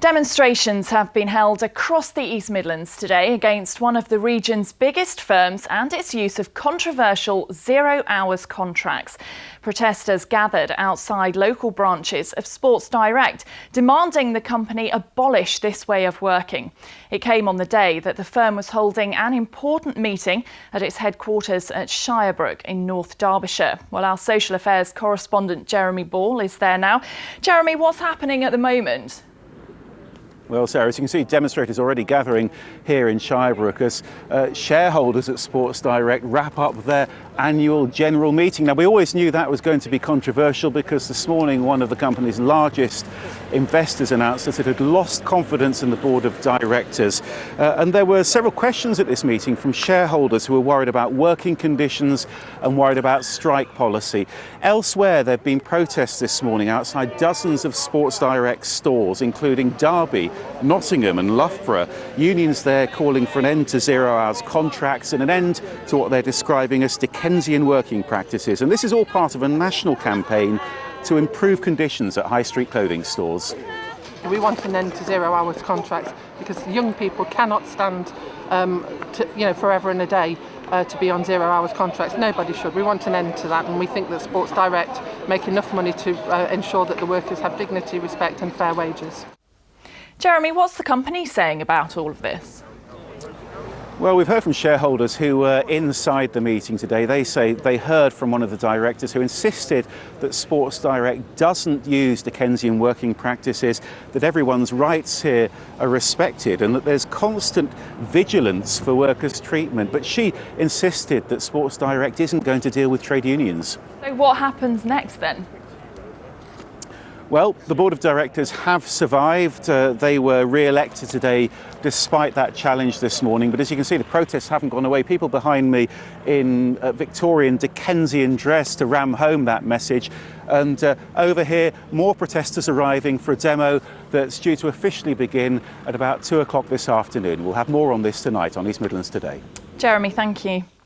Demonstrations have been held across the East Midlands today against one of the region's biggest firms and its use of controversial zero-hours contracts. Protesters gathered outside local branches of Sports Direct, demanding the company abolish this way of working. It came on the day that the firm was holding an important meeting at its headquarters at Shirebrook in North Derbyshire. Well, our social affairs correspondent Jeremy Ball is there now. Jeremy, what's happening at the moment? Well, Sarah, as you can see, demonstrators already gathering here in Shirebrook as shareholders at Sports Direct wrap up their annual general meeting. Now, we always knew that was going to be controversial because this morning one of the company's largest investors announced that it had lost confidence in the board of directors. And there were several questions at this meeting from shareholders who were worried about working conditions and worried about strike policy. Elsewhere, there have been protests this morning outside dozens of Sports Direct stores, including Derby, Nottingham and Loughborough. Unions there calling for an end to zero-hours contracts and an end to what they're describing as Dickensian working practices. And this is all part of a national campaign to improve conditions at high street clothing stores. We want an end to zero-hours contracts because young people cannot stand forever and a day to be on zero-hours contracts. Nobody should. We want an end to that, and we think that Sports Direct make enough money to ensure that the workers have dignity, respect and fair wages. Jeremy, what's the company saying about all of this? Well, we've heard from shareholders who were inside the meeting today. They say they heard from one of the directors who insisted that Sports Direct doesn't use Dickensian working practices, that everyone's rights here are respected and that there's constant vigilance for workers' treatment. But she insisted that Sports Direct isn't going to deal with trade unions. So what happens next then? Well, the board of directors have survived. They were re-elected today despite that challenge this morning. But as you can see, the protests haven't gone away. People behind me in Victorian Dickensian dress to ram home that message. And over here, more protesters arriving for a demo that's due to officially begin at about 2 o'clock this afternoon. We'll have more on this tonight on East Midlands Today. Jeremy, thank you.